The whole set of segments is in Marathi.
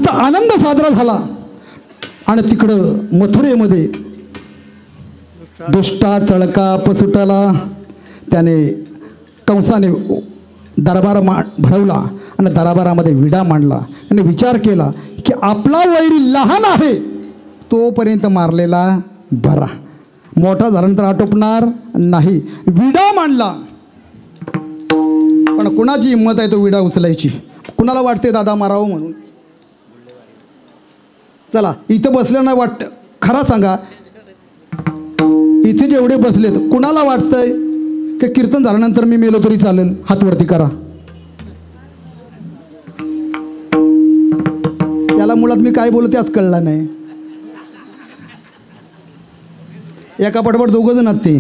तिथं आनंद साजरा झाला आणि तिकडं मथुरेमध्ये दुष्टा चळका पसुटाला त्याने कंसाने दरबार भरवला आणि दरबारामध्ये विडा मांडला आणि विचार केला की आपला वैरी लहान आहे तोपर्यंत मारलेला बरा, मोठा झाल्यानंतर आटोपणार नाही. विडा मांडला. पण कुणाची हिंमत आहे तो विडा उचलायची? कुणाला वाटते दादा मारावं म्हणून? चला इथं बसलं नाही वाटतं, खरा सांगा, इथे जेवढे बसलेत कुणाला वाटतंय की कीर्तन झाल्यानंतर मी मेलो तरी चालेल? हात वरती करा. त्याला मुळात मी काय बोलतो त्याच कळला नाही. एका पटपट दोघं जण आहेत ते.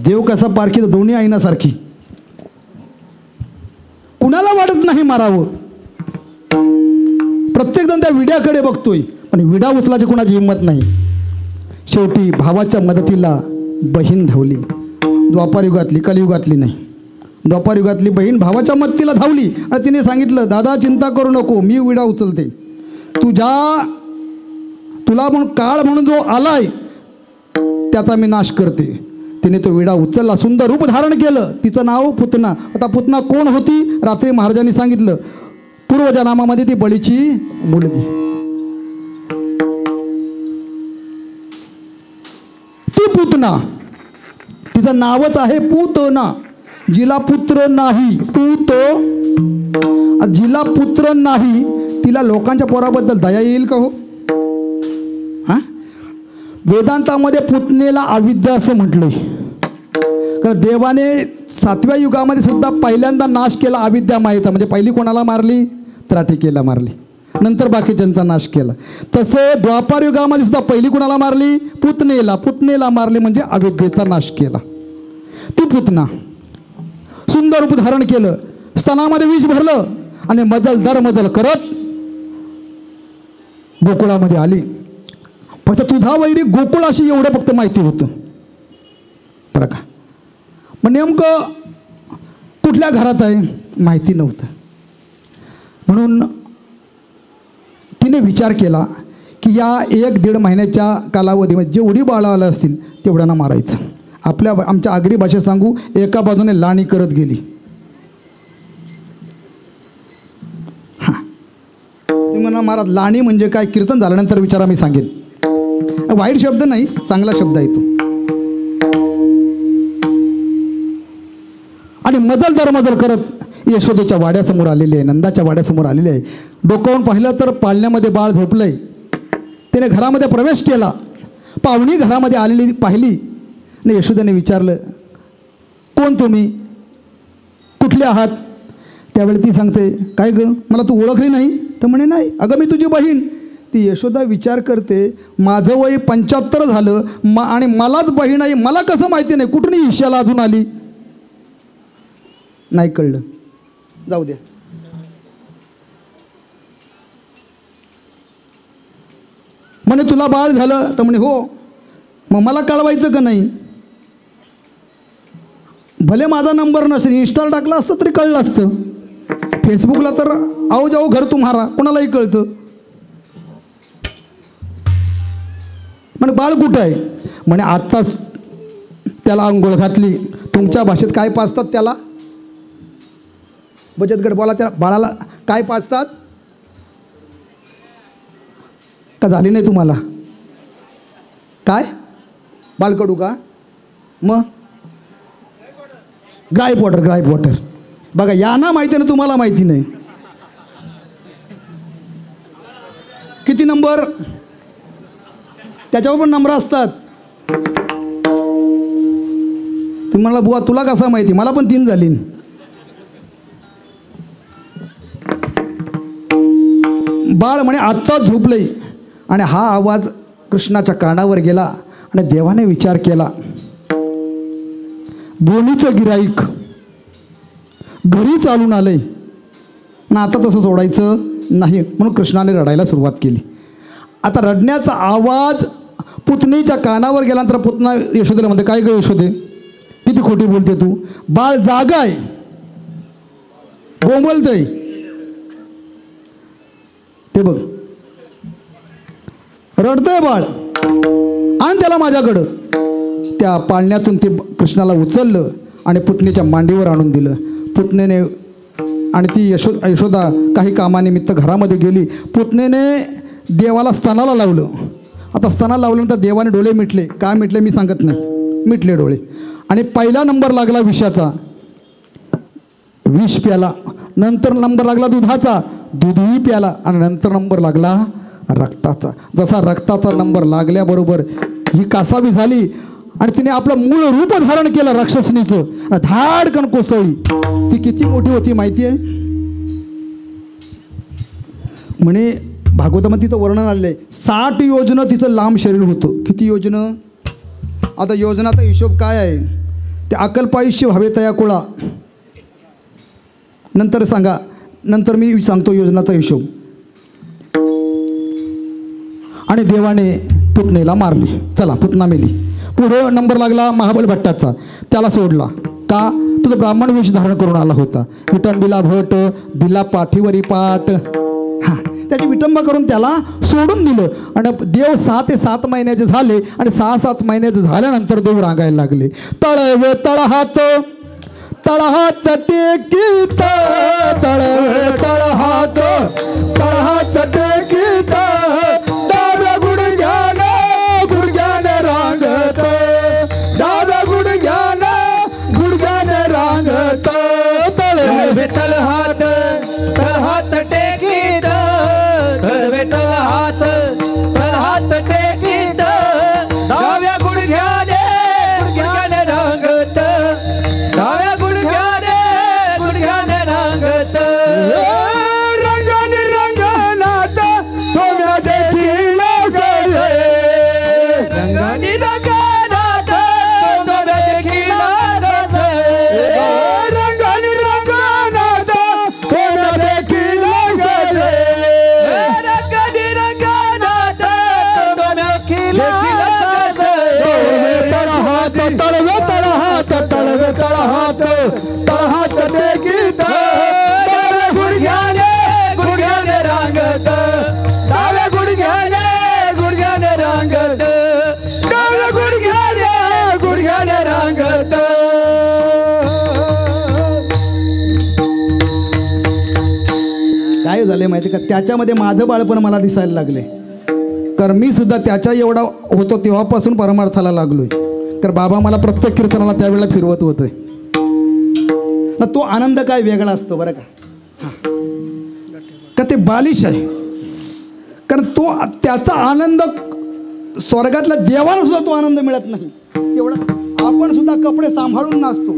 देव कसा पारखी तर दोन्ही आईनासारखी. कुणाला वाटत नाही मारावं, प्रत्येक जण त्या विड्याकडे बघतोय पण विडा उचलायची कुणाची हिंमत नाही. शेवटी भावाच्या मदतीला बहीण धावली. द्वापारयुगातली, कलियुगातली नाही, द्वापारयुगातली बहीण भावाच्या मदतीला धावली आणि तिने सांगितलं दादा चिंता करू नको, मी विडा उचलते. तुला म्हणून काळ म्हणून जो आलाय त्याचा मी नाश करते. तिने तो विडा उचलला, सुंदर रूप धारण केलं. तिचं नाव पुतना. आता पुतना कोण होती? रात्री महाराजांनी सांगितलं पूर्वजन्मामध्ये ती बळीची मुलगी. ती पुतना, तिचं नावच आहे पूतना. जिला पुत्र नाही, जिला पुत्र नाही तिला लोकांच्या पोराबद्दल दया येईल का हो? वेदांतामध्ये पुतनेला अविद्या असं म्हटलंय. कारण देवाने 7व्या युगामध्ये सुद्धा पहिल्यांदा नाश केला अविद्या मायेचा. म्हणजे पहिली कोणाला मारली? त्राटिकेला मारली, नंतर बाकीच्यांचा नाश केला. तसं द्वापार युगामध्ये सुद्धा पहिली कोणाला मारली? पुतनेला मारली, म्हणजे अविद्येचा नाश केला. ती पुतना सुंदर रूप धारण केलं, स्तनामध्ये विष भरलं आणि मजल दर मजल करत गोकुळामध्ये आली. फक्त तुझा वैरी गोकुळाशी एवढं फक्त माहिती होतं बरं का. मग नेमकं कुठल्या घरात आहे माहिती नव्हतं. म्हणून तिने विचार केला की या 1-1.5 महिन्याच्या कालावधीमध्ये जेवढी बाळं आलं असतील तेवढ्यांना मारायचं. आमच्या आगरी भाषेत सांगू, एका बाजूने लाणी करत गेली. ती म्हणा महाराज लाणी म्हणजे काय? कीर्तन झाल्यानंतर विचारा, मी सांगेन. वाईट शब्द नाही, चांगला शब्द आहे तो. आणि मजल दर मजल करत यशोदेच्या वाड्यासमोर आलेली आहे, नंदाच्या वाड्यासमोर आलेली आहे. डोकावून पाहिलं तर पाळण्यामध्ये बाळ झोपलंय. तिने घरामध्ये प्रवेश केला. पाहुणी घरामध्ये आलेली पाहिली आणि यशोदेने विचारलं कोण तुम्ही, कुठले आहात? त्यावेळी ती सांगते काय ग, मला तू ओळखली नाही? तर म्हणे नाही, अगं मी तुझी बहीण. ती यशोदा विचार करते माझं वय 75 झालं आणि मलाच बहीण आहे, मला कसं माहिती नाही? कुठून ईशाला अजून आली? नाही कळलं, जाऊ द्या. म्हणे तुला बाळ झालं? तर म्हणे हो. मग मला कळवायचं का नाही? भले माझा नंबर नसेल, इंस्टाला टाकला असतं तरी कळलं असतं. फेसबुकला तर आओ जाओ घर तुम्हारा, कोणालाही कळतं. म्हणे बाळ कुठं आहे? म्हणे आत्ताच त्याला आंघोळ घातली. तुमच्या भाषेत काय पाजतात त्याला? बचत गट बोला, त्या बाळाला काय पाजतात? का झाली नाही तुम्हाला? काय बालकडू का? मग ग्राईप वॉटर. बघा यांना माहिती ना, तुम्हाला माहिती नाही. किती नंबर? त्याच्यावर पण नंबर असतात. तुम्हाला बुवा तुला कसा माहिती? मला पण 3 झाली. बाळ म्हणे आत्ताच झोपले आणि हा आवाज कृष्णाच्या कानावर गेला आणि देवाने विचार केला बोनीचं गिराईक घरी चालून आलंय ना, आता तसं सोडायचं नाही. म्हणून कृष्णाने रडायला सुरुवात केली. आता रडण्याचा आवाज पुतणीच्या कानावर गेल्यानंतर पुतना यशोदेला म्हणते काय ग यशोदे, किती खोटी बोलते तू? बाळ जागा आहे. बोंबलतय ते बघ, रडतंय बाळ. आण त्याला माझ्याकडं. त्या पाळण्यातून ते कृष्णाला उचललं आणि पुतणीच्या मांडीवर आणून दिलं. पुतणीने आणि ती यशोदा काही कामानिमित्त घरामध्ये गेली. पुतणीने देवाला स्तनाला लावलं. आता स्तनाला लावल्यानंतर देवाने डोळे मिटले. काय मिटले मी सांगत नाही, मिटले डोळे. आणि पहिला नंबर लागला विषाचा, विष प्याला. नंतर नंबर लागला दुधाचा, दूधही प्याला. आणि नंतर नंबर लागला रक्ताचा. जसा रक्ताचा नंबर लागल्याबरोबर ही कासावी झाली आणि तिने आपलं मूळ रूप धारण केलं राक्षसनीचं. धाडकन कोसळली. ती किती मोठी होती माहिती आहे म्हणे, भागवतामध्ये तिचं वर्णन आलेलं आहे. 60 योजनं तिचं लांब शरीर होतं. किती योजनं? आता योजनाचा हिशोब काय आहे ते अकल्पायुष्य व्हावे तया कुळा. नंतर सांगा, नंतर मी सांगतो योजनाचा हिशोब. आणि देवाने पुतणीला मारली. चला पुतना मेली. पुढं नंबर लागला महाबल भट्टाचा. त्याला सोडला. का? तो ब्राह्मण वेश धारण करून आला होता. विटंबीला भट दिला पाठीवरी पाठ. हां, त्याची विटंबा करून त्याला सोडून दिलं. आणि देव 6 ते 7 महिन्याचे झाले. आणि 6-7 महिन्याचे झाल्यानंतर देव रागायला लागले. तळवे तळहात तळहात टेकीत, तळवे तळहात तळहात टेकीत, डाव्या गुडघ्यानं गुडघ्यानं रांगत, डाव्या गुडघ्यानं गुडघ्यानं रांगत. तळवे तळहात तळहात टेकीत, तळवे तळहात तळहात टेकीत, डाव्या गुडघ्याने गुडघ्याने रांगत, डाव्या गुडघ्याने गुडघ्याने रांगत. रंगाने रंगनात थोड्या देखील सळे, रंगानी रंगनात थोड्या देखील सळे, रंगाने रंगनात थोड्या देखील सळे, रंगानी रंगनात थोड्या देखील सळे. तळहात तळवे तळहात तळवे तळहात तळहात टेकीत, डाव्या गुडघ्याने गुडघ्याने रांगत, डाव्या गुडघ्याने गुडघ्याने रांगत, डाव्या गुडघ्याने गुडघ्याने रांगत. काय झाले माहिती का? त्याच्यामध्ये माझं बाळपण मला दिसायला लागले. कारण मी सुद्धा त्याच्या एवढा होतो तेव्हापासून परमार्थाला लागलोय. तर बाबा मला प्रत्येक कीर्तनाला त्यावेळेला फिरवत होतोय ना. तो आनंद काय वेगळा असतो बरं का. हां, का ते बालिश आहे. कारण तो त्याचा आनंद स्वर्गातल्या देवाला सुद्धा तो आनंद मिळत नाही. तेवढा आपण सुद्धा कपडे सांभाळून नाचतो,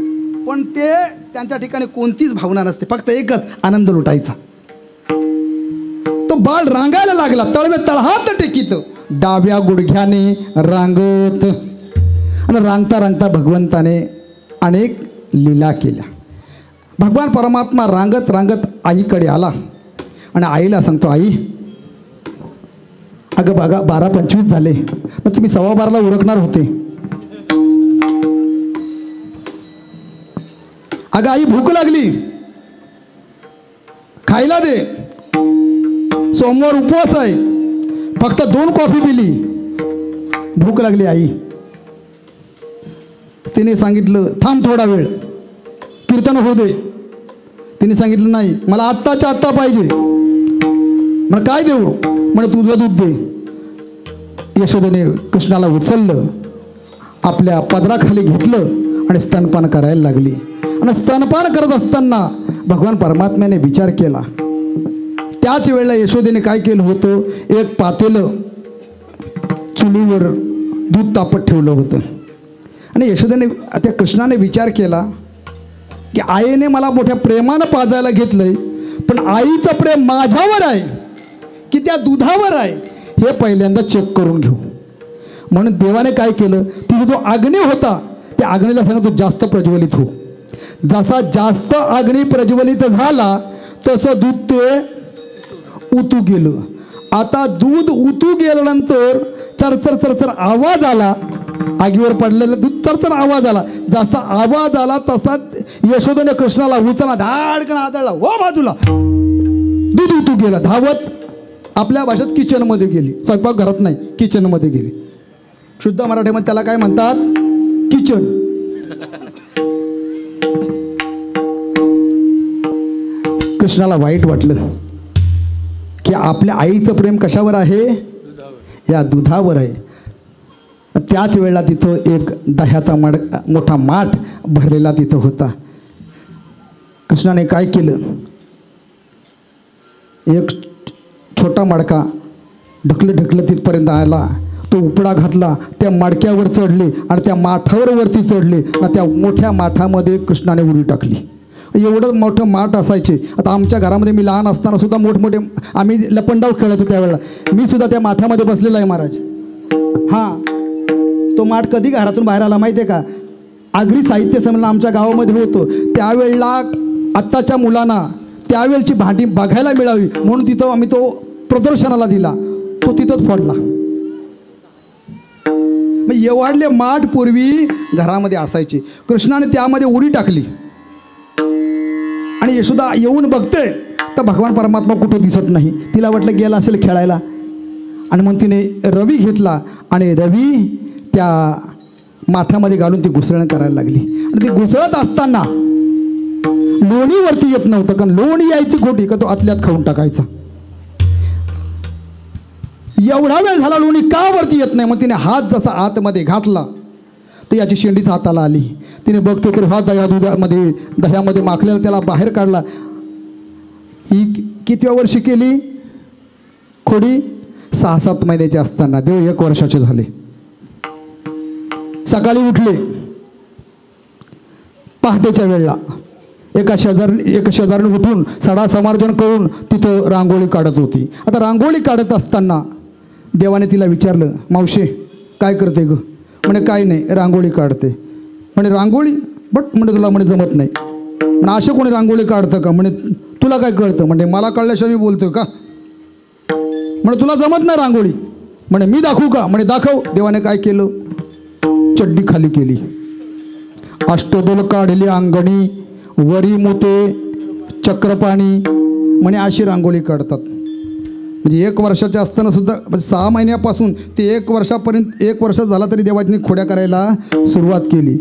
पण ते त्यांच्या ठिकाणी कोणतीच भावना नसते. फक्त एकच आनंद लुटायचा. तो बाळ रांगायला लागला. तळवे तळहात टेकीत, डाव्या गुडघ्याने रांगत. आणि रांगता रांगता भगवंताने अनेक लीला केल्या. भगवान परमात्मा रांगत रांगत आईकडे आला आणि आईला सांगतो, आई अगं बघा 12-25 झाले, मग तुम्ही 12:15ला उरकणार होते. अगं आई भूक लागली, खायला दे. सोमवार उपवास आहे, फक्त 2 कॉफी पिली. भूक लागली आई. तिने सांगितलं थांब थोडा वेळ, कीर्तन होऊ दे. तिने सांगितलं नाही, मला आत्ताच्या आत्ता पाहिजे. मग काय देऊ? म्हणे तुझं दूध दे. यशोदेने कृष्णाला उचललं, आपल्या पदराखाली घेतलं आणि स्तनपान करायला लागली. आणि स्तनपान करत असताना भगवान परमात्म्याने विचार केला. त्याच वेळेला यशोदेने काय केलं होतं, एक पातेलं चुलीवर दूध तापत ठेवलं होतं. आणि यशोदेने त्या कृष्णाने विचार केला की आईने मला मोठ्या प्रेमानं पाजायला घेतलंय, पण आईचं प्रेम माझ्यावर आहे की त्या दुधावर आहे हे पहिल्यांदा चेक करून घेऊ. म्हणून देवाने काय केलं, तिथे जो अग्नी होता त्या अग्नीला सांगितलं जास्त प्रज्वलित हो. जसा जास्त अग्नी प्रज्वलित झाला तसं दूध ते उतू गेलं. आता दूध उतू गेल्यानंतर चरचर चरचर आवाज आला. आगीवर पडलेलं दूध चरचर आवाज आला. जसा आवाज आला तसा यशोदेने कृष्णाला उचलला, धाडकन आदळला, हो बाजूला. दूध उतू गेला, धावत आपल्या भाषेत किचनमध्ये गेली. स्वयंपाक घरात नाही, किचनमध्ये गेली. शुद्ध मराठीमध्ये त्याला काय म्हणतात? किचन. कृष्णाला वाईट वाटलं की आपल्या आईचं प्रेम कशावर आहे? या दुधावर आहे. त्याच वेळेला तिथं एक दह्याचा मोठा माठ भरलेला तिथं होता. कृष्णाने काय केलं? एक छोटा मडका ढकलत तिथपर्यंत आला. तो उपडा घातला, त्या मडक्यावर चढले आणि त्या माठावर वरती चढले आणि त्या मोठ्या माठामध्ये कृष्णाने उडी टाकली. एवढं मोठं माठ असायचे. आता आमच्या घरामध्ये मी लहान असताना सुद्धा मोठमोठे आम्ही लपंडाव खेळायचो त्यावेळेला. मी सुद्धा त्या माठामध्ये बसलेला आहे महाराज. हां, तो माठ कधी घरातून बाहेर आला माहिती आहे का? आगरी साहित्य संमेलन आमच्या गावामध्ये होतं. त्यावेळेला आत्ताच्या मुलांना त्यावेळची भांडी बघायला मिळावी म्हणून तिथं आम्ही तो प्रदर्शनाला दिला. तो तिथंच फोडला. मग एवढले माठ पूर्वी घरामध्ये असायचे. कृष्णाने त्यामध्ये उडी टाकली आणि यशोदा येऊन बघते तर भगवान परमात्मा कुठं दिसत नाही. तिला वाटलं गेला असेल खेळायला आणि मग तिने रवी घेतला आणि रवी त्या माठामध्ये घालून ती घुसळण करायला लागली. आणि ती घुसळत असताना लोणीवरती येत नव्हतं, कारण लोणी यायची खोटी का तो आतल्यात खाऊन टाकायचा. एवढा वेळ झाला लोणी का वरती येत नाही. मग तिने हात जसा आतमध्ये घातला तर याची शेंडीच हाताला आली. तिने बघतो तर हा दह्यामध्ये माखलेला त्याला बाहेर काढला. ही कितव्या वर्षी केली खोडी? 6-7 महिन्याचे असताना. देव 1 वर्षाचे झाले. सकाळी उठले पहाटेच्या वेळेला. एका शेजारीने उठून सडा समार्जन करून तिथं रांगोळी काढत होती. आता रांगोळी काढत असताना देवाने तिला विचारलं, मावशी काय करते ग? म्हणे काय नाही, रांगोळी काढते. म्हणे रांगोळी? बट म्हणे तुला म्हणे जमत नाही. म्हणे असं कोणी रांगोळी काढतं का? म्हणे तुला काय कळतं? म्हणजे मला कळल्याशिवाय मी बोलतोय का? म्हणे तुला जमत नाही रांगोळी. म्हणे मी दाखवू का? म्हणे दाखव. देवाने काय केलं? चड्डी खाली केली, अष्टदोल काढली अंगणी, वरी मोते चक्रपाणी. म्हणे अशी रांगोळी काढतात. म्हणजे 1 वर्षाचे असताना सुद्धा 6 महिन्यापासून ते 1 वर्षापर्यंत 1 वर्ष झाला तरी देवाने खोड्या करायला सुरुवात केली.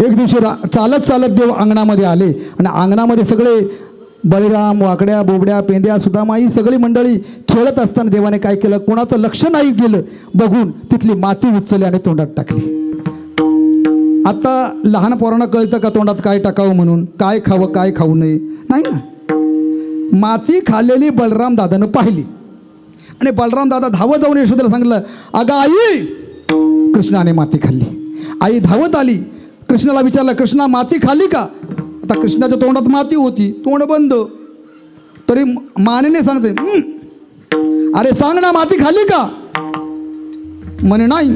एक दिवशी चालत देव अंगणामध्ये आले आणि अंगणामध्ये सगळे बळीराम, वाकड्या, बोबड्या, पेंद्या, सुदामा ही सगळी मंडळी खेळत असताना देवाने काय केलं? कोणाचं लक्ष नाही गेलं बघून तिथली माती उचलली आणि तोंडात टाकली. आता लहान पोरांना कळतं का तोंडात काय टाकावं म्हणून? काय खावं काय खाऊ नये? नाही ना. माती खाल्लेली बलराम दादानं पाहिली आणि बलराम दादा धावत जाऊन यशोदेला सांगितलं, अगं आई, कृष्णाने माती खाल्ली. आई धावत आली, कृष्णाला विचारलं, कृष्णा माती खाल्ली का? आता कृष्णाच्या तोंडात माती होती, तोंड बंद. तरी मानेने सांगते, अरे सांग ना माती खाल्ली का? म्हणे नाही.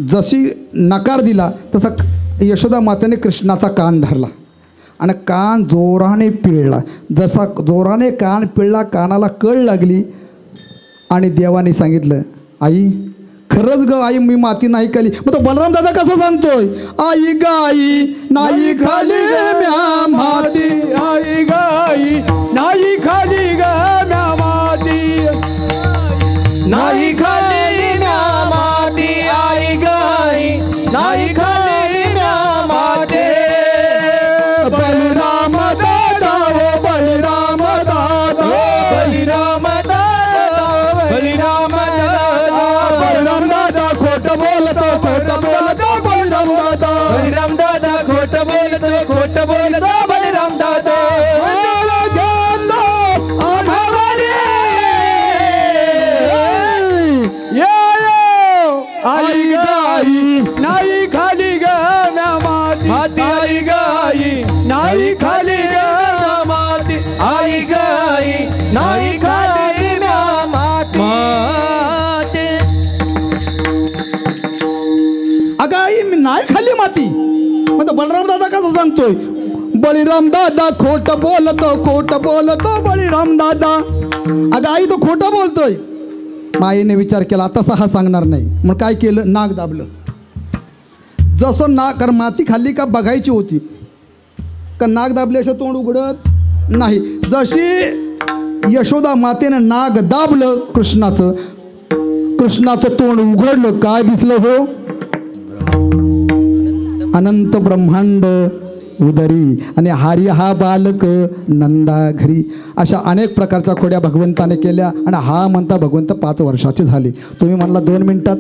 जशी नकार दिला तसा यशोदा मातेने कृष्णाचा कान धरला आणि कान जोराने पिळला. जसा जोराने कान पिळला, कानाला कळ लागली आणि देवाने सांगितलं, आई खरंच ग आई, मी माती नाही खाल्ली. मग तो बलराम दादा कसं सांगतोय, आई ग आई नाही खाली म्या माती, आई ग आई नाही खाली ग म्या माती, नाही खाली म्या माती, आई ग आई नाही खाली म्या माती. बलराम दादा हो बलराम दादा, बलिराम दादा, बलिराम दादा, बलराम दादा खोट बोलतो बलराम दादा, बलिराम दादा खोट बोलतो बलिराम दादा. आई गाई नाही खाली ग म्या माती, आई गाई नाही खाली ग म्या माती, आई गाई नाही खाली म्या माती. अगं आई मी नाही खाल्ली माती. मग तो बलराम दादा कसं सांगतोय, बळीराम दादा खोट बोलतो बळीराम दादा. अगं आई तो खोटं बोलतोय. मायेने विचार केला तसा हा सांगणार नाही, मग काय केलं, नाक दाबलं. जसं नाक, कारण माती खाल्ली का बघायची होती, का नाक दाबल्याशिवाय तोंड उघडत नाही. जशी यशोदा मातेनं नाक दाबलं कृष्णाचं तोंड उघडलं, काय दिसलं हो? अनंत ब्रह्मांड उदरी आणि हरी हा बालक नंदा घरी. अशा अनेक प्रकारच्या खोड्या भगवंताने केल्या आणि हा म्हणता भगवंत 5 वर्षाचे झाले. तुम्ही म्हणला 2 मिनिटात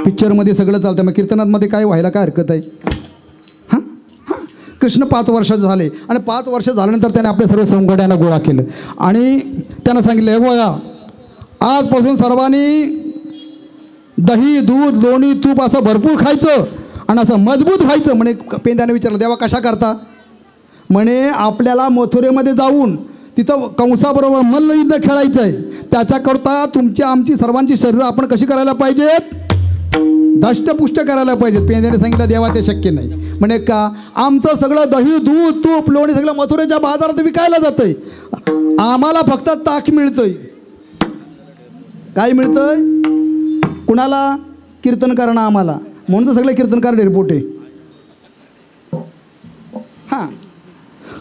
पिक्चरमध्ये सगळं चालतं, मग कीर्तनामध्ये काय व्हायला काय हरकत आहे? हां हां, कृष्ण 5 वर्षाचे झाले आणि 5 वर्ष झाल्यानंतर त्याने आपल्या सर्व संघटनांना गोळा केलं आणि त्यानं सांगितलं, हे बघा आजपासून सर्वांनी दही दूध लोणी तूप असं भरपूर खायचं आणि असं मजबूत व्हायचं. म्हणे पेंद्याने विचारलं, देवा कशा करता? म्हणे आपल्याला मथुरेमध्ये जाऊन तिथं कंसाबरोबर मल्लयुद्ध खेळायचं आहे. त्याच्याकरता तुमची आमची सर्वांची शरीरं आपण कशी करायला पाहिजेत? धष्टपुष्ट करायला पाहिजेत. पेंद्याने सांगितलं, देवा ते शक्य नाही. म्हणे का? आमचं सगळं दही दूध तूप लोणी सगळं मथुरेच्या बाजारात विकायला जातंय, आम्हाला फक्त ताक मिळतंय. काय मिळतंय? कुणाला? कीर्तनकारांना आम्हाला. म्हणून तर सगळे कीर्तनकार डेरपोटे. हां,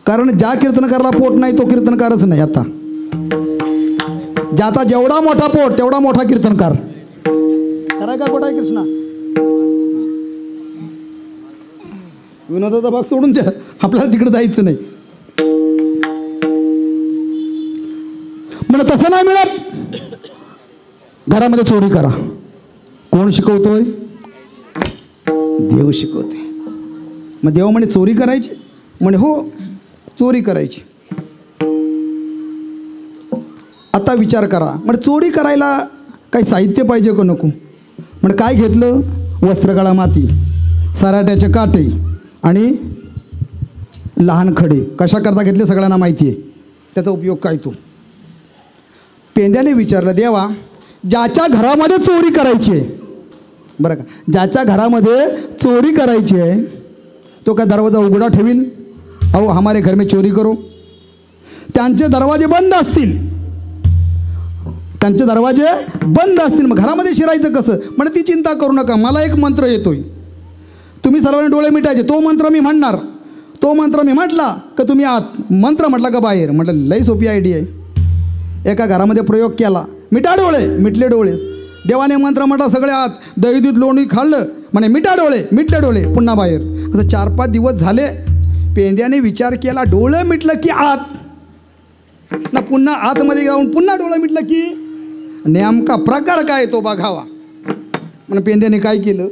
कारण ज्या कीर्तनकाराला पोट नाही तो कीर्तनकारच नाही. आता ज्याचा जेवढा मोठा पोट तेवढा मोठा कीर्तनकार. खरं का खोटा आहे कृष्णा? विनोदाचा भाग सोडून द्या, आपल्याला तिकडे जायचं नाही. म्हणजे तसं नाही मिळत. घरामध्ये चोरी करा. कोण शिकवतोय? देव शिकवते. मग देव म्हणे चोरी करायची? म्हणे हो चोरी करायची. आता विचार करा, म्हणजे चोरी करायला काही साहित्य पाहिजे का नको? म्हणजे काय घेतलं? वस्त्रगळा माती, सराट्याचे काटे आणि लहान खडे. कशा करता घेतले सगळ्यांना माहिती आहे. त्याचा उपयोग काय? तो पेंद्याने विचारलं, देवा ज्याच्या घरामध्ये चोरी करायची आहे, बरं का, ज्याच्या घरामध्ये चोरी करायची आहे तो काय दरवाजा उघडा ठेवील? अहो हमारे घर में चोरी करो. त्यांचे दरवाजे बंद असतील, त्यांचे दरवाजे बंद असतील, मग घरामध्ये शिरायचं कसं? म्हणजे ती चिंता करू नका, मला एक मंत्र येतोय, तुम्ही सर्वांनी डोळे मिटायचे. तो मंत्र मी म्हणणार, तो मंत्र मी म्हटला का तुम्ही आत, मंत्र म्हटला का बाहेर. म्हटलं लई सोपी आयडिया आहे. एका घरामध्ये प्रयोग केला, मिटा डोळे, मिटले डोळे. देवाने मंत्र म्हटला सगळे आत, दही दूध लोणी खाल्लं, म्हणे मिटा डोळे, मिटले डोळे, पुन्हा बाहेर. असं 4-5 दिवस झाले. पेंद्याने विचार केला, डोळं मिटलं की आत ना, पुन्हा आतमध्ये जाऊन पुन्हा डोळं मिटलं की नेमका प्रकार काय तो बघावा. म्हणून पेंद्याने काय केलं,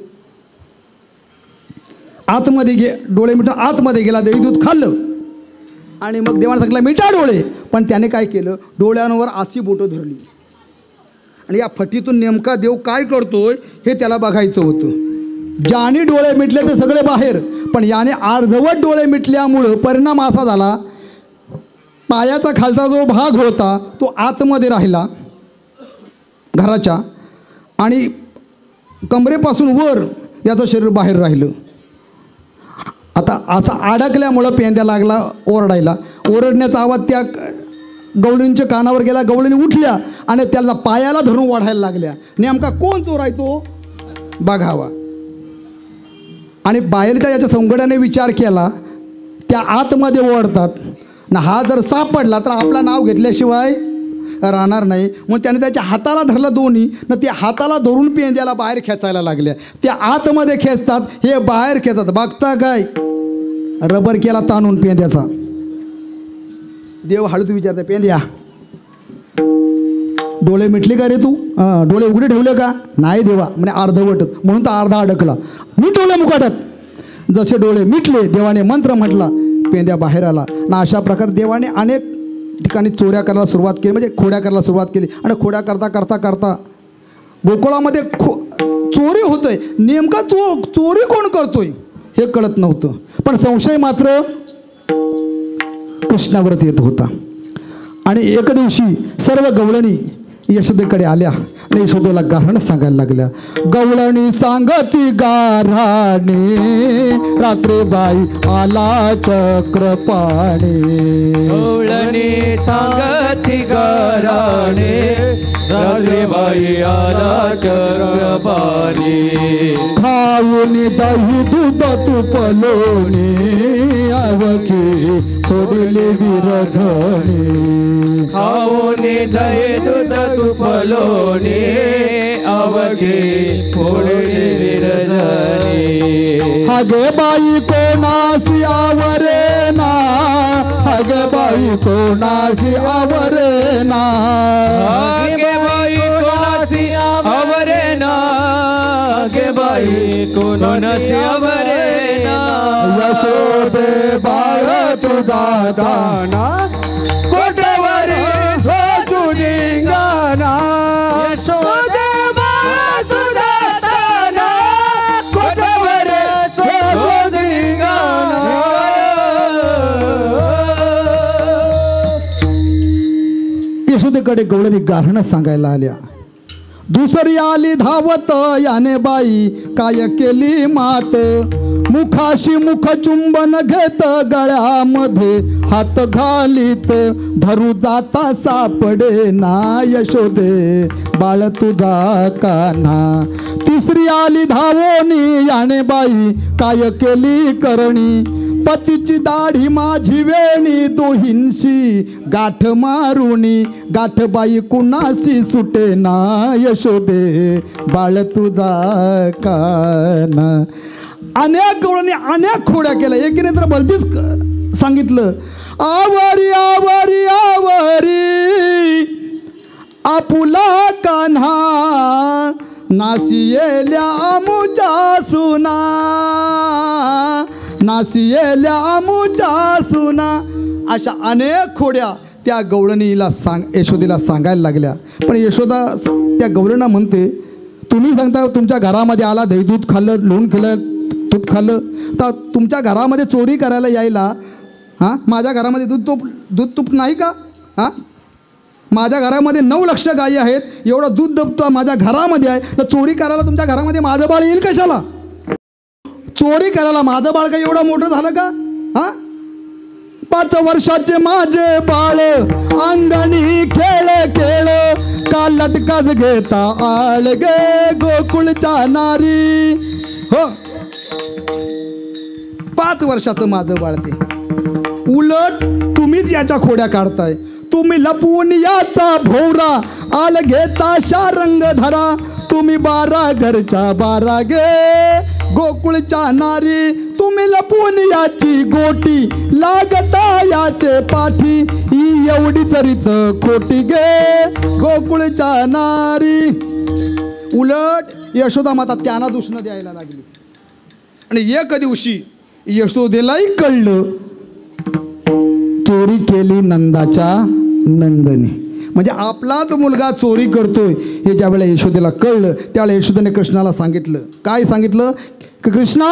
आतमध्ये डोळे मिटून आतमध्ये गेला, दही दूध खाल्लं आणि मग देवाने सांगितलं मिटा डोळे. पण त्याने काय केलं, डोळ्यांवर आसी बोटं धरली आणि या फटीतून नेमका देव काय करतोय हे त्याला बघायचं होतं. ज्याने डोळे मिटले ते सगळे बाहेर, पण याने अर्धवट डोळे मिटल्यामुळं परिणाम असा झाला, पायाचा खालचा जो भाग होता तो आतमध्ये राहिला घराच्या आणि कमरेपासून वर याचं शरीर बाहेर राहिलं. आता असं अडकल्यामुळं पेंद्या लागला ओरडायला. ओरडण्याचा आवाज त्या गवळींच्या कानावर गेला. गवळीने उठल्या आणि त्याला पायाला धरून ओढायला लागल्या. नेमका कोण चोर आहे तो बघावा. आणि बाहेरच्या याच्या संघटनेने विचार केला, त्या आतमध्ये ओढतात ना, हा जर सापडला तर आपलं नाव घेतल्याशिवाय राहणार नाही. मग त्याने त्याच्या हाताला धरलं दोन्ही, ना त्या हाताला धरून पेंद्याला बाहेर खेचायला लागल्या. त्या आतमध्ये खेचतात, हे बाहेर खेचतात. बघता काय, रबर केला ताणून पेंद्याचा. देव हळूच विचारते, पेंद्या डोळे मिटले का रे तू? डोळे उघडे ठेवले का? नाही देवा. म्हणजे अर्धवटच, म्हणून तर अर्धा अडकला. मी डोळे मुकाटात. जसे डोळे मिटले, देवाने मंत्र म्हटला, पेंद्या बाहेर आला ना. अशा प्रकारे देवाने अनेक ठिकाणी चोऱ्या करायला सुरुवात केली, म्हणजे खोड्या करायला सुरुवात केली. आणि खोड्या करता करता करता गोकुळामध्ये चोरी होतोय. नेमका चोरी कोण करतोय हे कळत नव्हतं, पण संशय मात्र कृष्णावरच येत होता. आणि एक दिवशी सर्व गवळणी यशोदेकडे आल्या आणि यशोदेला गाऱ्हाण सांगायला लागल्या. गवळणी सांगती गाऱ्हाणे, रात्रीबाई आला चक्रपाणी. गवळणी सांगती गाऱ्हाणे, रात्रीबाई आला चक्रपाणी. खाऊन दही दूध तूप लोणी अवघे थोरले विरधणे खाऊन दही दूध तूप लोणी अवघे थोरले विरधणे हगे बाई कोणासी आवरे ना हगे बाई कोणासी आवरे ना गे बाई कोणासी आवरे ना गे बाई कोणासी आवरे ना यशोदे बाळ तुझा गाणा कोटवरी झोजूनी गाना यशोदे बाळ तुझा ताना कोटवरी झोजूनी गाना यशोदेकडे गवळणी गारणं सांगायला आल्या. दुसरी आली धावत याने बाई काय केली मात मुखाशी मुख चुंबन घेत गळ्यामध्ये हात घालीत धरू जाता सापडे ना यशोदे बाळ तुझा कान्हा. तिसरी आली धावोनी याने बाई काय केली करणी पतीची दाढी माझी वेणी दोहींशी गाठ मारुणी गाठ बाई कुणाशी सुटे ना यशोदे बाळ तुझा काना. अनेक गवळणी अनेक खोड्या केल्या. एकीने तर भलतीच सांगितलं आवरी आवरी आवरी आपुला कान्हा नासियेल्या आमुच्या सुना नासियेल्या आमुच्या सुना. अशा अनेक खोड्या त्या गवळणीला यशोदेला सांगायला लागल्या. पण यशोदा त्या गवळणीला म्हणते तुम्ही सांगता तुमच्या घरामध्ये आला दही दूध खाल्लं लोण खाल्लं तूप खाल्लं तर तुमच्या घरामध्ये चोरी करायला यायला हां माझ्या घरामध्ये दूध तूप नाही का हां माझ्या घरामध्ये 9 लक्ष गायी आहेत एवढं दूध दबतो माझ्या घरामध्ये आहे तर चोरी करायला तुमच्या घरामध्ये माझं बाळ येईल कशाला. चोरी करायला माझं बाळ काही एवढं मोठं झालं का हां 5 वर्षाचे माझे बाळ अंगणी खेळ खेळ का लटकाच घेता आळ गे गोकुळच्या नारी. हो 5 वर्षाचं माझं बाळ ते. उलट तुम्हीच याच्या खोड्या काढताय. तुम्ही लपवून याचा भोवरा आल घेता शारंग धरा तुम्ही 12 घरच्या 12 गे गोकुळच्या नारी. तुम्ही लपवून याची गोटी लागता याचे पाठी ही एवढी चरित खोटी गे गोकुळच्या नारी. उलट यशोदा माता त्यांना दुष्ण द्यायला लागली. आणि एक दिवशी यशोदेलाही कळलं चोरी केली नंदाच्या नंदने. म्हणजे आपलाच मुलगा चोरी करतोय हे ज्या वेळेला यशोदेला कळलं त्यावेळेला यशोदेने कृष्णाला सांगितलं. काय सांगितलं की कृष्णा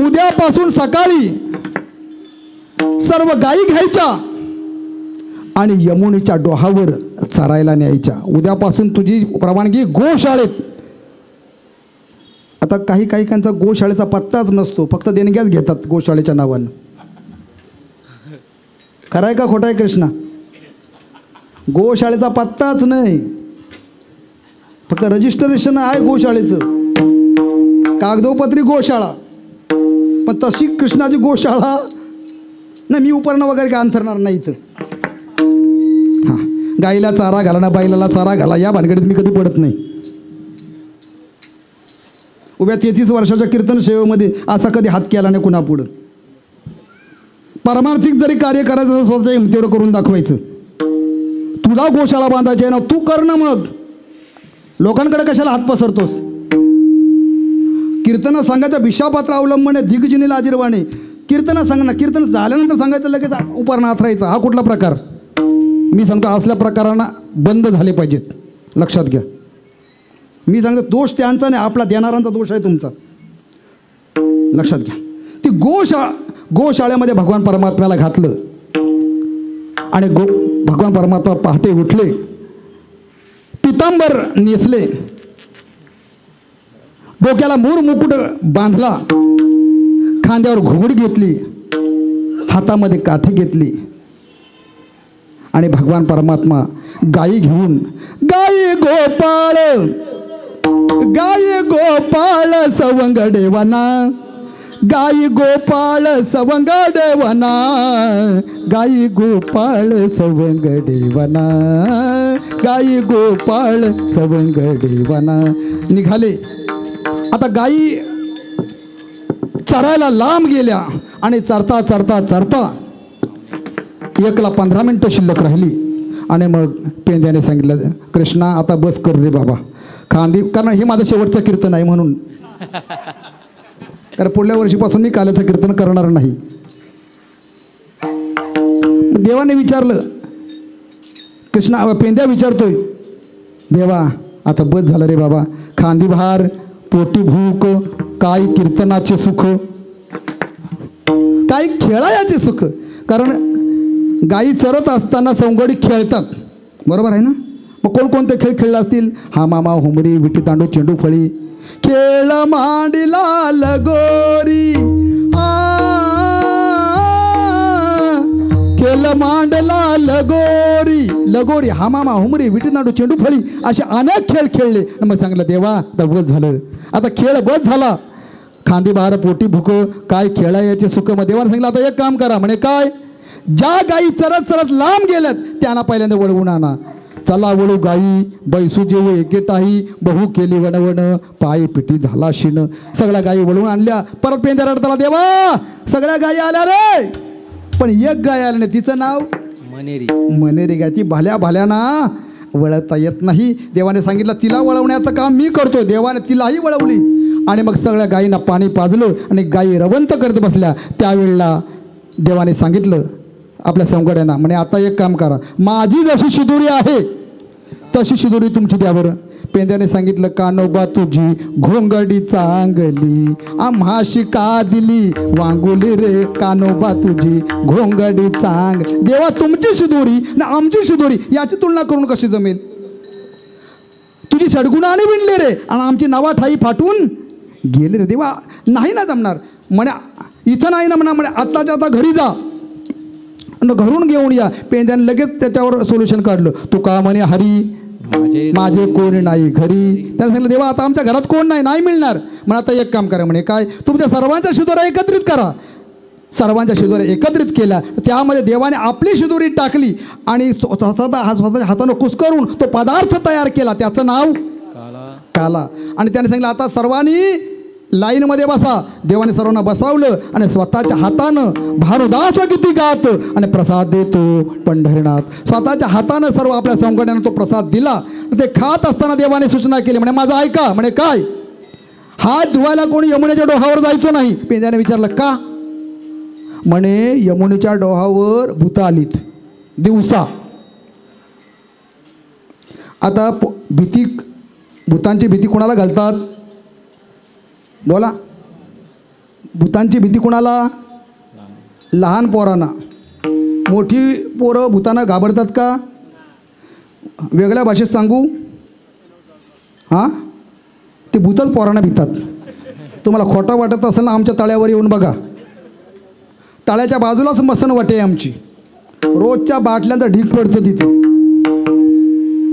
उद्यापासून सकाळी सर्व गायी घ्यायच्या आणि यमुनेच्या डोहावर चरायला न्यायच्या. उद्यापासून तुझी परवानगी गोशाळेत. आता काही काहींचा गोशाळेचा पत्ताच नसतो फक्त देणग्याच घेतात गोशाळेच्या नावानं. खरंय का खोटा आहे कृष्णा. गोशाळेचा पत्ताच नाही फक्त रजिस्ट्रेशन आहे गोशाळेचं कागदोपत्री गोशाळा पण तशी कृष्णाची गोशाळा नाही. मी उपरणं वगैरे काय अंथरणार नाही इथं. हां गाईला चारा घाला ना बैलाला चारा घाला या भानगडीत मी कधी पडत नाही. उभ्या 33 वर्षाच्या कीर्तन सेवेमध्ये असा कधी हात केला नाही कुणा पुढं. पारमार्थिक जरी कार्य करायचं असं स्वतःच्या हिमतीवर करून दाखवायचं. तुला गोशाळा बांधायची आहे ना तू कर ना मग लोकांकडे कशाला हात पसरतोस. कीर्तन सांगायचा भिषापात्र अवलंबने दिग्जनी लाजीरवाणे. कीर्तन सांग ना कीर्तन झाल्यानंतर सांगायचं लगेच उपरणं आथरायचं हा कुठला प्रकार. मी सांगतो असल्या प्रकारांना बंद झाले पाहिजेत लक्षात घ्या. मी सांगतो दोष त्यांचा नाही आपला देणाऱ्यांचा दोष आहे तुमचा लक्षात घ्या. ती गोशाळेमध्ये भगवान परमात्म्याला घातलं आणि भगवान परमात्मा पहाटे उठले पितांबर नेसले डोक्याला मूर मुकुट बांधला खांद्यावर घुगड घेतली हातामध्ये काठी घेतली आणि भगवान परमात्मा गायी घेऊन गायी गोपाळ गाई गोपाळ सवंगडे वना, गाई गोपाळ सवंगडे वना, गाई गोपाळ सवंगडे वना, गाई गोपाळ सवंगडे वना. निघाले. आता गाई चरायला लांब गेल्या आणि चरता चरता चरता 1:15 मिनिटं शिल्लक राहिली. आणि मग पेंद्याने सांगितलं, कृष्णा आता बस कर रे बाबा खांदी, कारण हे माझं शेवटचं कीर्तन आहे म्हणून, कारण पुढल्या वर्षीपासून मी काल्याचं कीर्तन करणार नाही. देवाने विचारलं, कृष्णा पेंद्या विचारतोय, देवा आता बस झालं रे बाबा, खांदी भार पोटी भूक, काय कीर्तनाचे सुख, काय खेळायाचे सुख. कारण गायी चरत असताना सवंगडी खेळतात, बरोबर आहे ना. मग कोणकोणते खेळ खेळले असतील? हा मामा हुमरी, विटी दांडू, चेंडू फळी, खेळ मांडीला लगोरी, खेळ मांडला लगोरी, लगोरी, हा मामा हुमरी, विटी दांडू, चेंडू फळी असे अनेक खेळ खेळले. मग सांगितलं, देवा आता बस झालं, आता खेळ बस झाला, खांदी बहार पोटी भूक, काय खेळायचे सुख. मग देवाने सांगितलं, आता एक काम करा, म्हणे काय, ज्या गायी चरत चरत लांब गेल्यात त्यांना पहिल्यांदा वळवून आणा. चला वळू गायी, बैसू जेव एकेटाही, बहु केली वणवण, पाय पिटी झाला शिण. सगळ्या गायी वळवून आणल्या. परत पेंद्या रडताला, देवा सगळ्या गायी आल्या रे, पण एक गाय आली नाही, तिचं नाव मनेरी. मनेरी गाय. ती भाल्या भाल्याना वळवता येत नाही. देवाने सांगितलं, तिला वळवण्याचं काम मी करतो. देवाने तिलाही वळवली आणि मग सगळ्या गायींना पाणी पाजलं आणि गायी रवंत करत बसल्या. त्यावेळेला देवाने सांगितलं आपल्या सवंगड्यांना, म्हणे आता एक काम करा, माझी जशी शिदोरी आहे तशी शिदोरी तुमची द्या बरं. पेंद्याने सांगितलं, कानोबा तुझी घोंगडी चांगली, आम्हाशी का दिली वांगुली रे, कानोबा तुझी घोंगडी चांग. देवा तुमची शिदोरी ना आमची शिदोरी याची तुलना करून कशी जमेल. तुझी सडगुणाने विणले रे आणि आमची नवा ठाई फाटून गेले रे. देवा नाही ना जमणार. म्हणे इथं नाही ना म्हणा, म्हणे आत्ताच्या आता घरी जा आणि घरून घेऊन या. पेंद्याने लगेच त्याच्यावर सोल्युशन काढलं. तू का म्हणे हरी माझे कोण नाही घरी. त्याने सांगितलं, देवा आता आमच्या घरात कोण नाही, नाही मिळणार. म्हणा आता एक काम करा, म्हणे काय, तुमच्या सर्वांच्या शिदोऱ्या एकत्रित करा. सर्वांच्या शिदोऱ्या एकत्रित केल्या. त्यामध्ये देवाने आपली शिदोरी टाकली आणि स्वतःच्या हातानं कुस्करून तो पदार्थ तयार केला, त्याचं नाव काला. आणि त्याने सांगितलं, आता सर्वांनी लाईनमध्ये बसा. देवाने सर्वांना बसावलं आणि स्वतःच्या हातानं भानुदास किती गात आणि प्रसाद देतो पंढरीनाथ. स्वतःच्या हातानं सर्व आपल्या सवंगड्यांना तो प्रसाद दिला. ते खात असताना देवाने सूचना केली, म्हणे माझं ऐका. म्हणे काय, हात धुवायला कोणी यमुनेच्या डोहावर जायचं नाही. पेंद्याने विचारलं का. म्हणे यमुनेच्या डोहावर भूतं आलीत दिवसा. आता भीती, भूतांची भीती कोणाला घालतात बोला. भूतांची भीती कोणाला? लहान पोरांना. मोठी पोरं भूतांना घाबरतात का? वेगळ्या भाषेत सांगू, हां ते भूतच पोरांना भितात. तुम्हाला खोटं वाटत असेल ना, आमच्या तळ्यावर येऊन बघा. तळ्याच्या बाजूलाच मसन वाटे आहे आमची, रोजच्या बाटल्यांचं ढीक पडतं तिथे.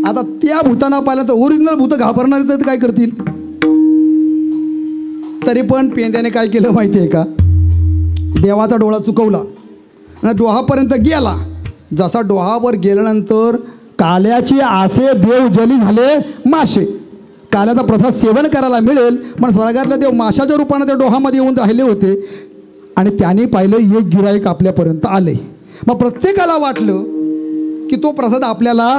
आता त्या भूतांना पाहिलं तर ओरिजिनल भूतं घाबरणार तर काय करतील. तरी पण पेंद्याने काय केलं माहिती आहे का, देवाचा डोळा चुकवला आणि डोहापर्यंत गेला. जसा डोहावर गेल्यानंतर काल्याचे आसे देव जली झाले मासे. काल्याचा प्रसाद सेवन करायला मिळेल पण स्वर्गातले देव माशाच्या रूपाने त्या डोहामध्ये येऊन राहिले होते. आणि त्याने पाहिलं एक गिराईक आपल्यापर्यंत आले. मग प्रत्येकाला वाटलं की तो प्रसाद आपल्याला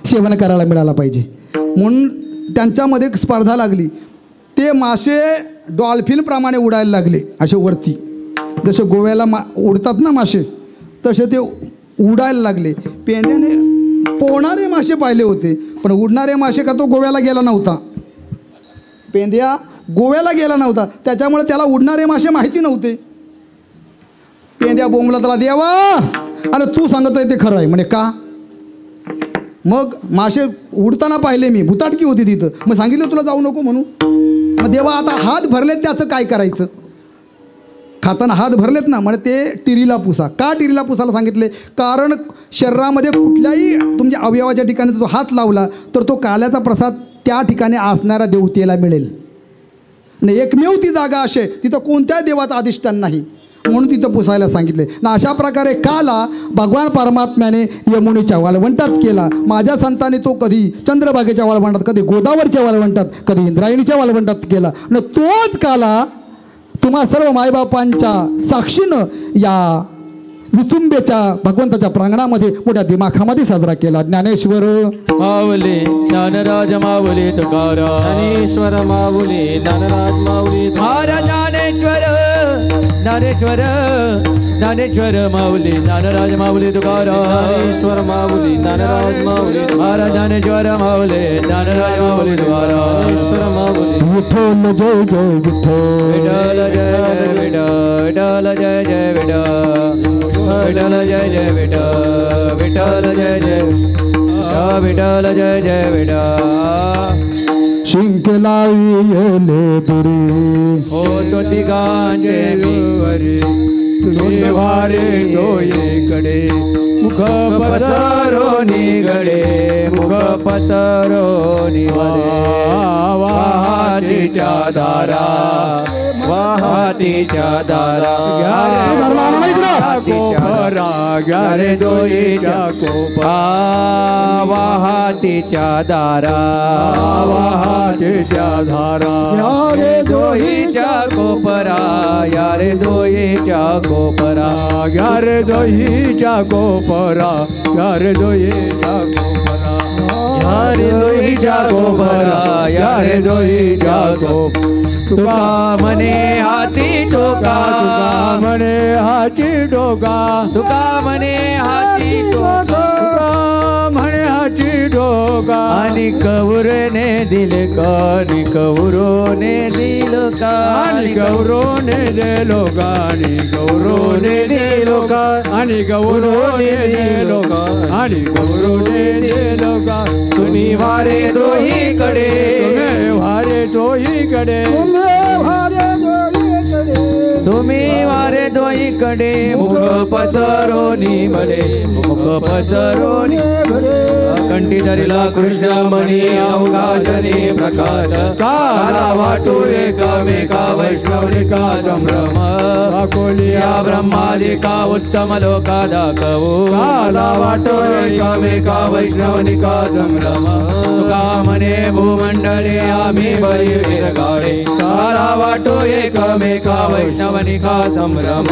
सेवन करायला मिळाला पाहिजे, म्हणून त्यांच्यामध्ये एक स्पर्धा लागली. ते मासे डॉल्फिनप्रमाणे उडायला लागले असे वरती. जसे गोव्याला उडतात ना मासे तसे ते उडायला लागले. पेंद्याने पोहणारे मासे पाहिले होते पण उडणारे मासे का तो गोव्याला गेला नव्हता. पेंद्या गोव्याला गेला नव्हता त्याच्यामुळे त्याला उडणारे मासे माहिती नव्हते. पेंद्या बोंबला त्याला, देवा अरे तू सांगतोय ते खरं आहे. म्हणे का. मग मासे उडताना पाहिले मी, भुताटकी होती तिथं. मग सांगितलं तुला जाऊ नको म्हणून. मग देवा आता हात भरलेत त्याचं काय करायचं. खाताना हात भरलेत ना, म्हणे ते टिरीला पुसा. का टिरीला पुसायला सांगितले, कारण शरीरामध्ये कुठल्याही तुमच्या अवयवाच्या ठिकाणी तो हात लावला तर तो काल्याचा प्रसाद त्या ठिकाणी असणाऱ्या देवतेला मिळेल. आणि एकमेव ती जागा असे तिथं कोणत्या देवाचं अधिष्ठान नाही, म्हणून तिथं पुसायला सांगितले. ना अशा प्रकारे काला भगवान परमात्म्याने यमुनेच्या वाळवंटात केला. माझ्या संतांनी तो कधी चंद्रभागेच्या वाळवंटात, कधी गोदावरीच्या वाळवंटात, कधी इंद्रायणीच्या वाळवंटात केला. आणि तोच काला तुम्हा सर्व मायबापांच्या साक्षीनं या विचुंबेच्या भगवंताच्या प्रांगणामध्ये मोठ्या दिमाखामध्ये साजरा केला. ज्ञानेश्वर माऊली ज्ञानराज माऊली तुकाराम, ज्ञानेश्वर माऊली ज्ञानराज माऊली महाराज ज्ञानेश्वर ज्ञानेश्वर ज्ञानेश्वर माऊली ज्ञानराज माऊली तुकाराम, ज्ञानेश्वर माऊली ज्ञानराज माऊली महाराज ज्ञानेश्वर माऊली ज्ञानराज माऊली तुकाराम, ज्ञानेश्वर माऊली विठ्ठल जय जय विठ्ठल, विठ्ठल जय जय विठ्ठल, विठ्ठल जय जय विठ्ठल, विठ्ठल जय जय विठ्ठल, विठ्ठल जय जय विठ्ठल, जय जय विठ्ठल. शिंक लाविले दुरी होतो तिघांचे मी तुझे वारे डोईकडे, मुख पसरो निगडे, मुख पसरो निवडे, वाहतीच्या दारा, वाहतीच्या दारा, कोपरा ग्यारे दोईच्या कोपरा, वाहतीच्या दारा, वाहतीच्या धारा, यारे दोहीच्या कोपरा, यारे दोहीच्या कोपरा, यारे दोहीच्या कोपरा, यारे दोहीच्या कोपरा, यारे दोहीच्या कोपरा, यारे दोहीच्या कोपरा. तुका म्हणे हाती टोका, तुका म्हणे हाती टोका, तुका म्हणे हाती टोका, तुका म्हणे हाती टोका. आणि कौरने दिल का, आणि कौरोने दिल का, आणि गौरोने दिलो का, आणि गौरोने दिलो का, आणि गौरोने दिलो का, आणि गौरोने दिलो का. तुम्ही वारे दोहीकडे, तुम्ही वारे दोहीकडे, तुम्ही वारे दोहीकडे, मुख पसरोनी भले, मुख पसरोनी कंठी धरिला कृष्ण मणी, अवघा जनी प्रकाश, काला वाटू एकामेका वैष्णवनिका संभ्रम, अकोलिया ब्रह्मादिका उत्तम लोका दाखवू, काला वाटू एकामेका वैष्णवनिका संभ्रम. तुका म्हणे भूमंडळे आम्ही बळीवीर गाडे, काला वाटू एकामेका वैष्णवनिका संभ्रम.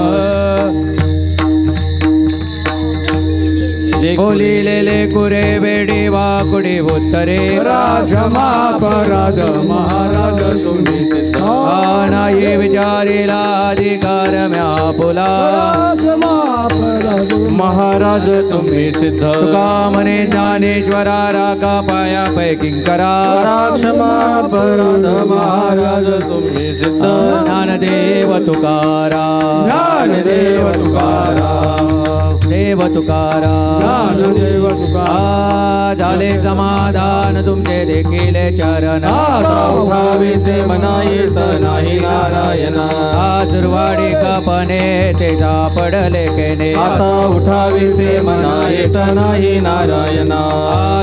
बोलिलेले कुरे बेडी वाकुडी उत्तरे, क्षमा अपराध महाराज तुम्ही सिद्ध, नाही विचारिला अधिकार म्यापुला, महाराज तुम्ही सिद्ध. तुका म्हणे ज्ञानेश्वरा राका पाया पैकिंकरा, क्षमा अपराध महाराज तुम्ही सिद्ध. ज्ञानदेव तुकारा, ज्ञानदेव तुकाराम, देव तुकाराम, ज्ञानदेव तुकाराम. झाले समाधान तुमचे देखील चरण, उठावीसे मना येत नाही नारायणा, आजुरवाडी कपने तेजा पडले केने, आता उठावीसे मना येत नाही नारायणा,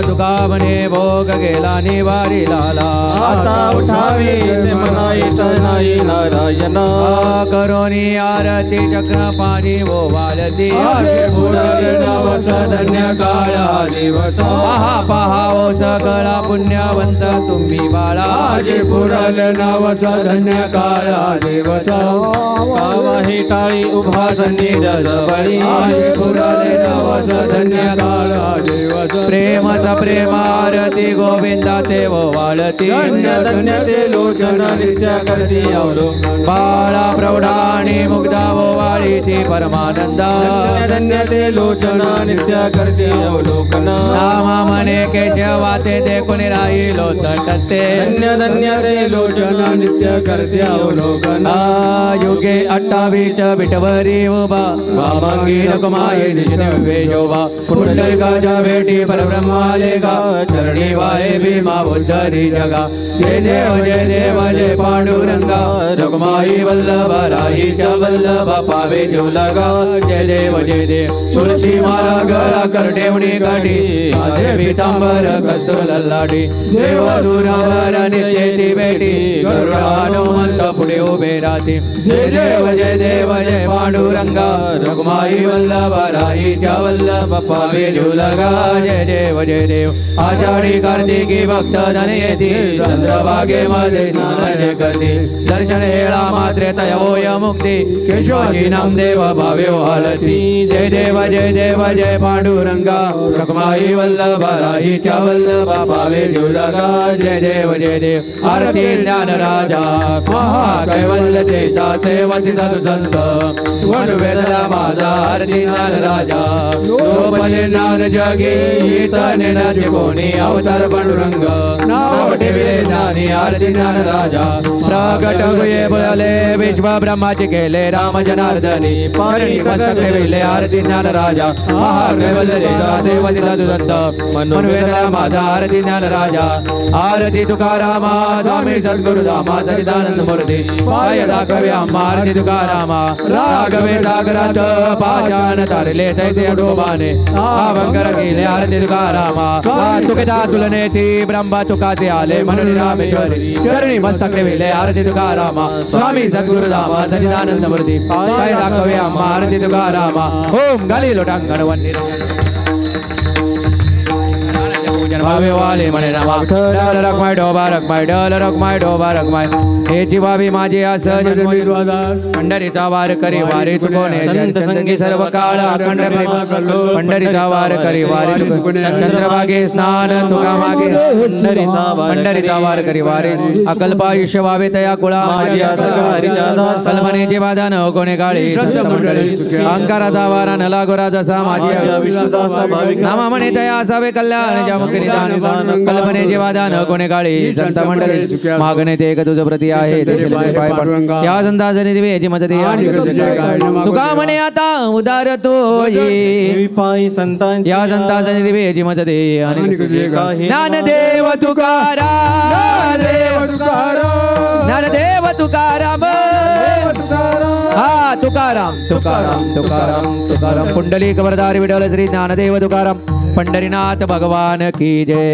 तुका म्हणे भोग गेला निवारी लाला, आता उठावीसे मना येत नाही नारायणा, करोनी आरती चक्र पाणी वो वालती, नवस धन्य काळ हा दिवस, पहा पहा ओ सगळा पुण्यवंत तुम्ही बाळा, पुरल नवस धन्य काळ हा दिवस, कावाही टाळी उभा सन्निध जवळी, पुरले नवस धन्य काळ हा दिवस, प्रेमस प्रेम आरती गोविंदा ते वो वाळती, धन्य धन्य ते लोचन नित्य करती अवलोकन, बाळा प्रौढाणी मुग्धा वो वाळी ती परमानंदा, धन्य धन्य ते लोचन नित्य करती अवलोकन, नामा म्हणे केशवा ते देखून राहिलो तटते, धन्य धन्य ते लोचन नित्य करती अवलोकन, युगे 28 विटवरी उभा, वामांगी रकुमाये दिशने वेजोबा, पुंडलिकाच्या भेटी परब्रह्माले गा, चरणी वाहे भीम जन्म उद्धरी जगा जय देव जय पांडुरंगा रखुमाई वल्लभ राईच्या वल्लभ पावे जीव लगा जय देव तुळशी माला गळा करडेवणी काठी माझे पीतांबर कस्तुर लल्लाडी देव सुरावर नित्य बेटी गरुड हनुमंत पुढे उभे राहते जय देव जय पांडुरंगा रखुमाई वल्लभ राईच्या वल्लभ पावे जीव लगा जय देव आषाढी कार्तिकी भक्त जन येती चंद्रभागे मध्ये स्नान करते दर्शन हेळा मात्रे तयोय मुक्ती केशवाची नामदेव भावे हालती जय देव जय पांडुरंगा रखुमाई वल्लभ राईच्या वल्लभ पावे जीव लगा जय देव आरती ज्ञान राजा महाकैवल्य देता सेवती साधू संत वन वेदला माझा आरती ज्ञान राजा लोपले ज्ञान जगे येताने नाचे कोणी अवतार पांडुरंग नाव ठेविले ज्ञानी आरती ज्ञान राजा प्रगट हुये बोले विश्व ब्रह्माचे केले राम जनार्दनी परणी मस्तक ठेविले आरती ज्ञान राजा महाकैवल्य देता सेवती साधू संत मन वेदला माझा आरती ज्ञान राजा आरती तुकारामा स्वामी सद्गुरु दामा सचिदानंद मूर्ती पाय दाखवे आम्हा आरती तुकारामा राघवे सागरात पाषाण तारले तैसे अडोबाने अभंगर केले आरती तुकारामा तुकेता तुलनेची ब्रह्मा तुकाचे आले म्हणून रामेश्वरी चरणी मस्तक ठेविले आरती तुकारामा स्वामी सद्गुरु दामा सचिदानंद मूर्ती पाय दाखवे आम्हा आरती तुकारामा ओम गाली लोटांगण वंदे भावे वाले म्हणे रमा डल रखमाय डोबा रखमाय हे जीवावी माझे आस पंढरीचा वार करी वारी चुकोने संगी सर्व काळ अखंड प्रेम पंढरीचा वार करी वारी चुकोने चंद्रभागे स्नान तुका मागे पंढरीचा वार करी वारी अकल्प आयुष्य वावे तया कुळा माझी आस कल्पनेचे वादन कोणे काळी अंकाराचा वारा न लागोरा जसा माझी नामा म्हणे तया असावे कल्याण ज्या कल्पनेचे वादन कोणे काळी संत मंडळी मागणे ते एक तुझ प्रती आहे या संतांची निर्वेची मजती तुका म्हणे आता उदार तो या संतांची निर्वेची मजती ज्ञानदेव तुकाराम ज्ञानदेव तुकाराम हा तुकाराम पुंडलिक वरदारी विठ्ठल श्री ज्ञानदेव तुकाराम पंढरीनाथ भगवान की जय।